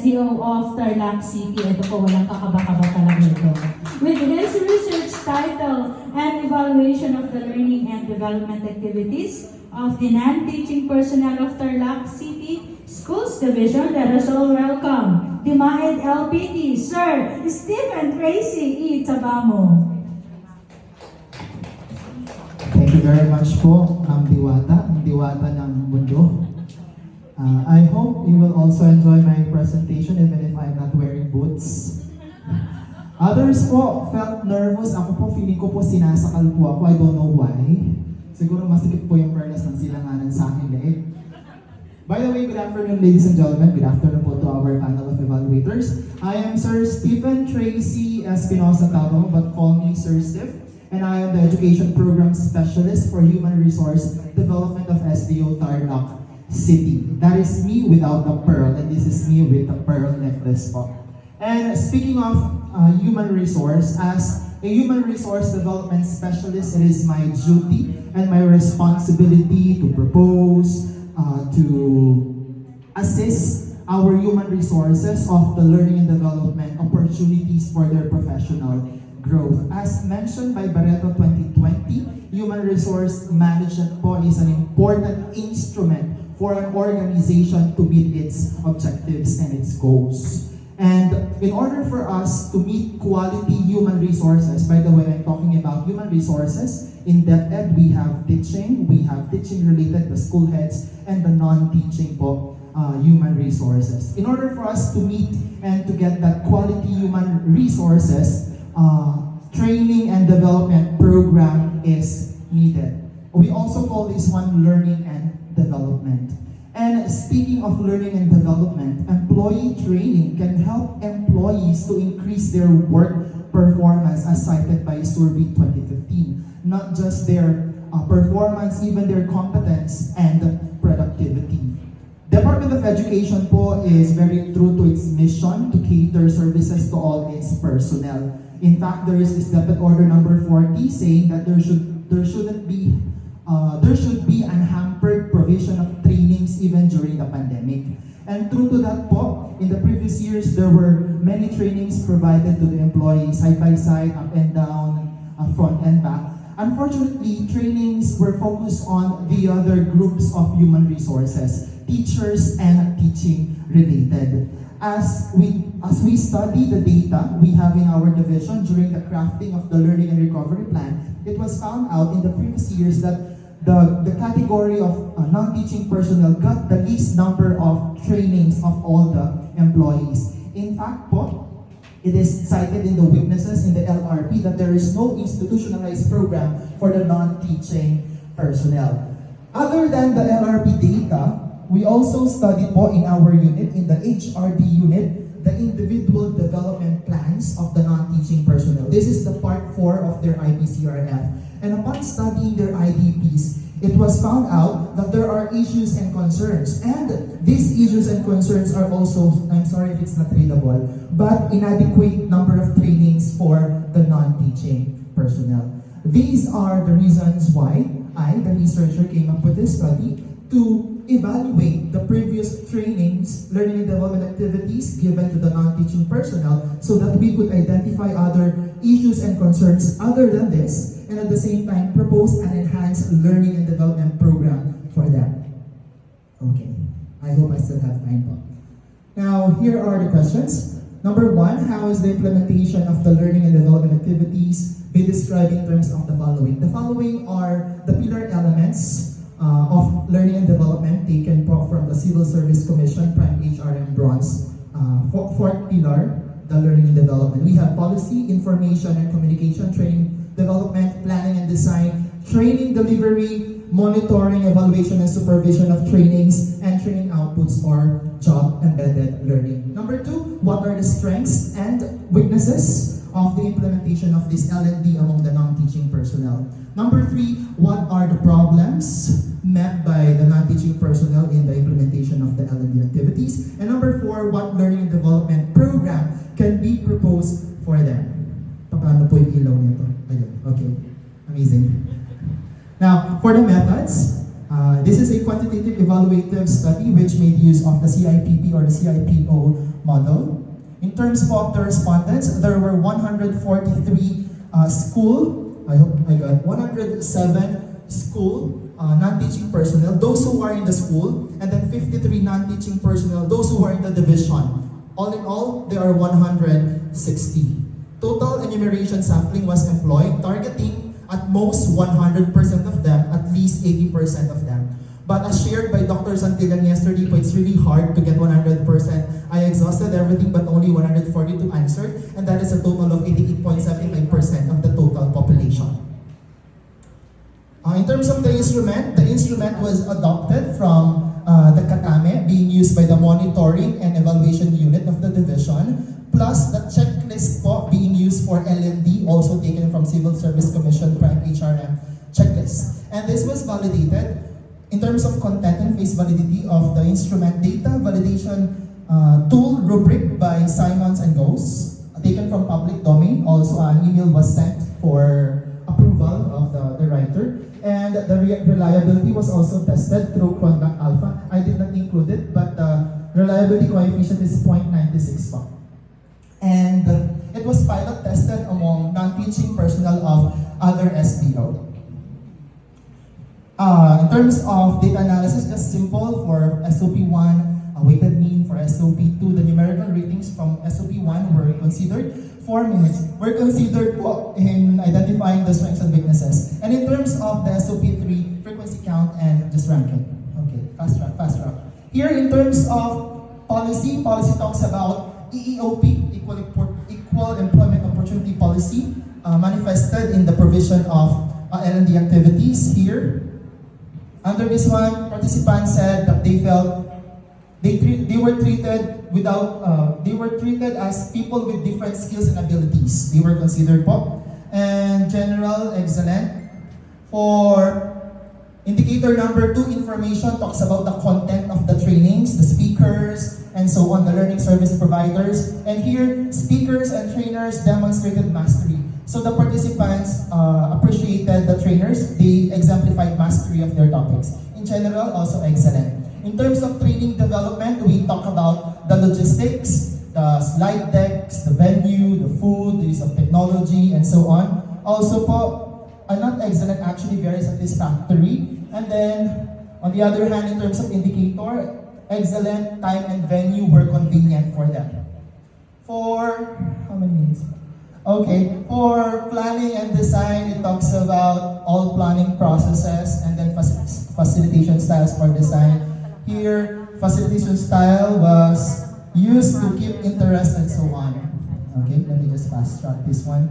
SDO of Tarlac City. Ito po, walang kakaba-kaba talaga ito. With his research title and evaluation of the learning and development activities of the non-teaching personnel of Tarlac City Schools Division, let us all welcome the MAED LPD, Sir Stephen Tracy E. Tabamo. Thank you very much po, ang diwata ng mundo. I hope you will also enjoy my presentation even if I'm not wearing boots. Others po felt nervous. Ako po, feeling ko po sinasakal po ako. I don't know why. Siguro masikip po yung fairness ng silanganan sa aking leeg. By the way, good afternoon ladies and gentlemen. Good afternoon po to our panel of evaluators. I am Sir Stephen Tracy Espinosa Tabo, but call me Sir Steph. And I am the Education Program Specialist for Human Resource Development of SDO Tarlac City. That is me without the pearl, and this is me with the pearl necklace po. And speaking of human resource, as a human resource development specialist, it is my duty and my responsibility to propose, to assist our human resources of the learning and development opportunities for their professional growth. As mentioned by Barreto 2020, human resource management po is an important instrument for an organization to meet its objectives and its goals. And in order for us to meet quality human resources, by the way, I'm talking about human resources, in DepEd we have teaching related to school heads, and the non-teaching po, human resources. In order for us to meet and to get that quality human resources, training and development program is needed. We also call this one learning and development. And speaking of learning and development, employee training can help employees to increase their work performance as cited by Survey 2015. Not just their performance, even their competence and productivity. Department of Education po is very true to its mission to cater services to all its personnel. In fact, there is this DepEd Order number 40 saying that there should be unhampered provision of trainings even during the pandemic. And true to that po, in the previous years, there were many trainings provided to the employees, side by side, up and down, front and back. Unfortunately, trainings were focused on the other groups of human resources, teachers and teaching related. As we study the data we have in our division during the crafting of the Learning and Recovery Plan, it was found out in the previous years that the category of non-teaching personnel got the least number of trainings of all the employees. In fact po, it is cited in the witnesses in the LRP that there is no institutionalized program for the non-teaching personnel. Other than the LRP data, we also studied po in our unit, in the HRD unit, the individual development plans of the non-teaching personnel. This is the part 4 of their IPCRF. And upon studying their IDPs, it was found out that there are issues and concerns. And these issues and concerns are also, I'm sorry if it's not readable, but inadequate number of trainings for the non-teaching personnel. These are the reasons why I, the researcher, came up with this study to evaluate the previous trainings, learning and development activities given to the non-teaching personnel so that we could identify other issues and concerns other than this, and at the same time propose an enhanced learning and development program for them. Okay, I hope I still have time po. Now, here are the questions. Number 1, how is the implementation of the learning and development activities be described in terms of the following? The following are the pillar elements of learning and development taken from the Civil Service Commission, Prime HRM Bronze. Fourth pillar, the learning and development. We have policy, information and communication, training, development, planning and design, training delivery, monitoring, evaluation and supervision of trainings, and training outputs or job-embedded learning. Number 2, what are the strengths and weaknesses of the implementation of this L&D among the non-teaching personnel? Number 3, what are the problems met by the non-teaching personnel in the implementation of the L&D activities? And number 4, what learning and development program can be proposed for them? Paano po yung ilaw nito? Ayun, okay. Amazing. Now, for the methods, this is a quantitative evaluative study which made use of the CIPP or the CIPO model. In terms of the respondents, there were 143 I hope I got 107 school non-teaching personnel, those who are in the school, and then 53 non-teaching personnel, those who are in the division. All in all, there are 160. Total enumeration sampling was employed, targeting at most 100% of them, at least 80% of them. But as shared by Dr. Santillan yesterday, it's really hard to get 100%. I exhausted everything but only 142 answered, and that is a total of 88.75% of the total population. In terms of the instrument was adopted from the Katame, being used by the monitoring and evaluation unit of the division, plus the checklist po being used for L&D, also taken from Civil Service Commission Prime HRM checklist. And this was validated in terms of content and face validity of the instrument data validation tool rubric by Simons and Goes, taken from public domain. Also, an email was sent for approval of the writer. And the reliability was also tested through Cronbach Alpha. I did not include it, but the reliability coefficient is 0.96 pa. And it was pilot tested among non-teaching personnel of other SBO. In terms of data analysis, just simple for SOP1, weighted mean for SOP2, the numerical ratings from SOP1 were considered. 4 minutes were considered in identifying the strengths and weaknesses. And in terms of the SOP3, frequency count and just ranking. Okay, fast track. Here in terms of policy talks about EEOP, Equal Employment Opportunity Policy, manifested in the provision of L&D activities here. Under this one, participants said that they felt they were treated as people with different skills and abilities. They were considered po. And general, excellent. For indicator number 2, information talks about the content of the trainings, the speakers, and so on, the learning service providers. And here, speakers and trainers demonstrated mastery. So the participants appreciated the trainers. They exemplified mastery of their topics. In general, also excellent. In terms of training development, we talk about the logistics, the slide decks, the venue, the food, the use of technology, and so on. Also po, not excellent, actually very satisfactory. And then, on the other hand, in terms of indicator, excellent, time and venue were convenient for them. For, how many minutes? Okay, for planning and design, it talks about all planning processes and then facilitation styles for design. Here, facilitation style was used to keep interest and so on. Okay, let me just fast track this one.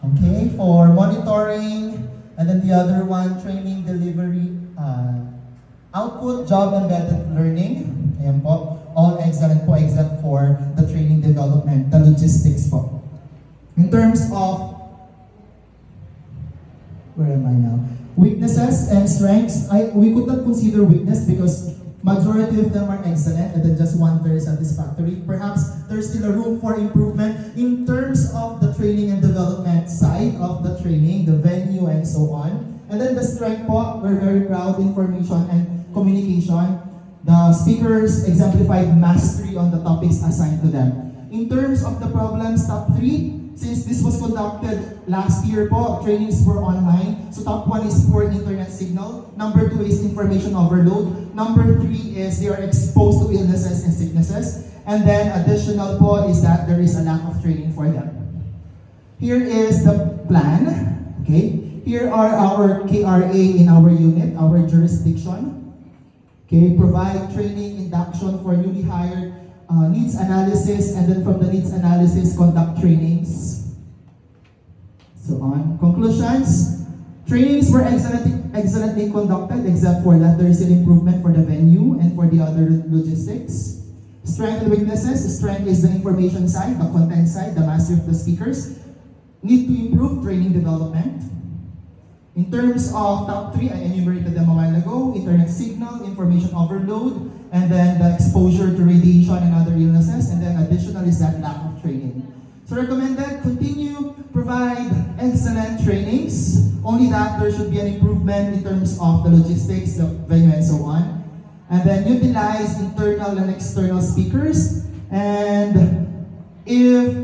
Okay, for monitoring, and then the other one, training, delivery, output, job embedded learning. Ayan po, all excellent po except for the training development, the logistics po. In terms of, where am I now? Weaknesses and strengths, we could not consider weakness because majority of them are excellent and then just one very satisfactory. Perhaps there's still a room for improvement in terms of the training and development side of the training, the venue and so on. And then the strength po, we're very proud, information and communication. The speakers exemplified mastery on the topics assigned to them. In terms of the problems, top 3, since this was conducted last year po, trainings were online. So top 1 is poor internet signal. Number 2 is information overload. Number 3 is they are exposed to illnesses and sicknesses. And then additional po is that there is a lack of training for them. Here is the plan. Okay. Here are our KRA in our unit, our jurisdiction. Okay, provide training, induction for newly hired, needs analysis, and then from the needs analysis, conduct trainings. So on. Conclusions, trainings were excellently conducted except for that there is an improvement for the venue and for the other logistics. Strength and weaknesses, strength is the information side, the content side, the mastery of the speakers. Need to improve training development. In terms of top 3, I enumerated them a while ago, internet signal, information overload, and then the exposure to radiation and other illnesses, and then additional is that lack of training. So recommended, continue, provide excellent trainings, only that there should be an improvement in terms of the logistics, the venue, and so on. And then utilize internal and external speakers, And if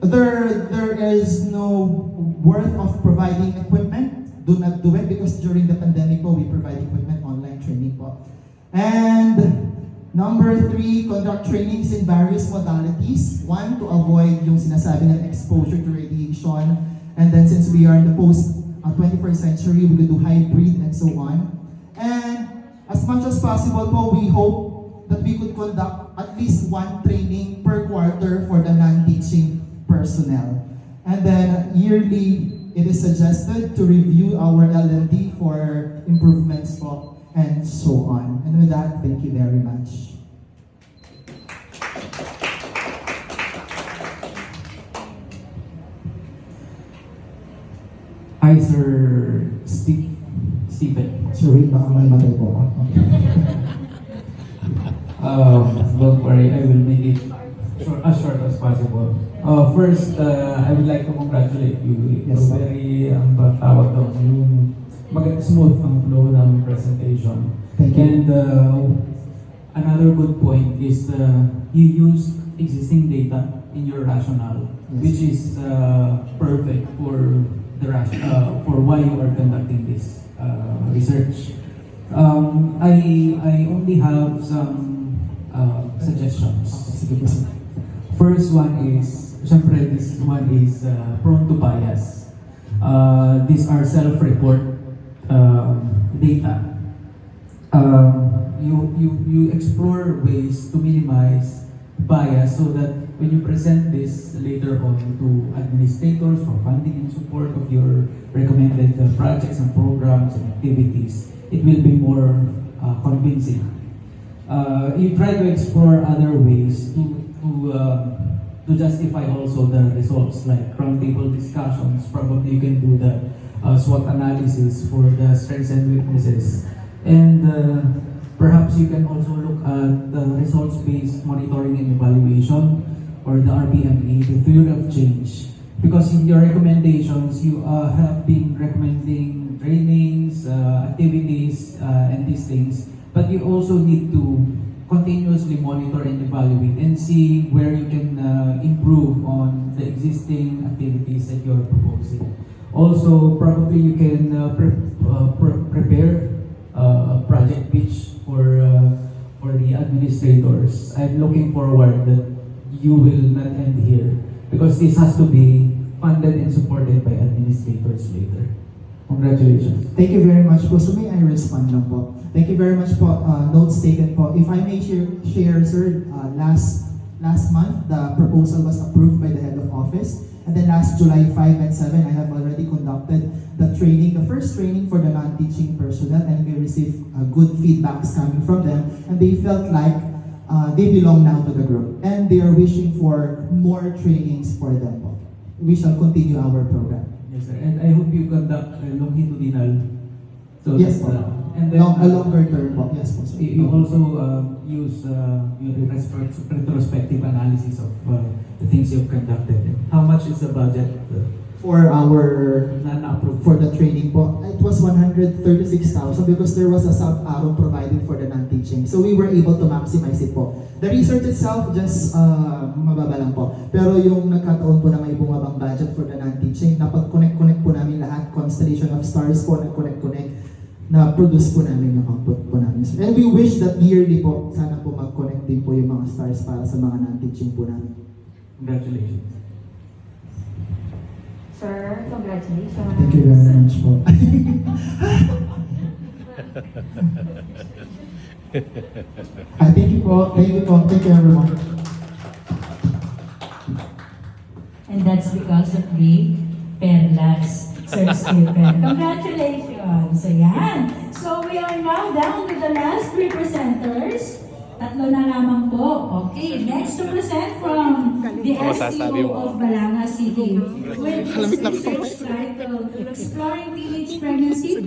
there is no worth of providing equipment, do not do it, because during the pandemic po, we provide equipment, online training po. And number 3, conduct trainings in various modalities. 1, to avoid yung sinasabi ng exposure to radiation. And then since we are in the post-21st century, we could do hybrid and so on. And as much as possible po, we hope that we could conduct at least 1 training per quarter for the non-teaching personnel. And then yearly, it is suggested to review our L&D for improvements po, and so on. And with that, thank you very much. Hi, Sir Stephen. Sorry, baka may matay po ako. Don't worry, I will make it as short as possible. First, I would like to congratulate you. Yes, sir. Very, tawag daw, yung smooth ang flow ng presentation. Thank you. And another good point is you use existing data in your rationale, Yes. which is perfect for for why you are conducting this research. I only have some suggestions. Sige po, sir. First one is, syempre, this one is prone to bias. These are self-report data. You explore ways to minimize bias so that when you present this later on to administrators for funding and support of your recommended projects and programs and activities, it will be more convincing. You try to explore other ways to justify also the results, like roundtable discussions. Probably you can do the SWOT analysis for the strengths and weaknesses. And perhaps you can also look at the results-based monitoring and evaluation, or the RBME, the theory of change. Because in your recommendations, you have been recommending trainings, activities, and these things. But you also need to continuously monitor and evaluate and see where you can improve on the existing activities that you're proposing. Also, probably you can prepare a project pitch for the administrators. I'm looking forward that you will not end here, because this has to be funded and supported by administrators later. Congratulations. Thank you very much po. So may I respond lang po? Thank you very much po. Notes taken po. If I may share, sir, last month, the proposal was approved by the head of office. And then last July 5 and 7, I have already conducted the training, the first training for the non-teaching personnel, and we received good feedbacks coming from them. And they felt like they belong now to the group. And they are wishing for more trainings for them po. We shall continue our program. Yes, sir. And I hope you conduct longitudinal. So Yes, that, po. and then A longer term po. Yes po, sir. you also use your retrospective analysis of the things you've conducted. How much is the budget For our non-approved? for the training po, it was 136,000 because there was a sub-arrow provided for the non-teaching. So we were able to maximize it po. The research itself, just mababa lang po. Pero yung nagkataon po na may bumabang budget for the non-teaching, napag-connect po namin lahat, constellation of stars po, nag-connect, na-produce po namin yung output po namin. And we wish that yearly po, sana po mag-connect din po yung mga stars para sa mga non-teaching po namin. Congratulations. Sir, congratulations. Thank you very much po. Thank you po. Thank you po. Thank you everyone. And that's because of the perlas, Sir Stephen. Congratulations! Ayan. So we are now down to the last 3 presenters. Tatlo na lamang po. Okay, next to present from the STO of Balanga City with his research title, Exploring Teenage Pregnancy.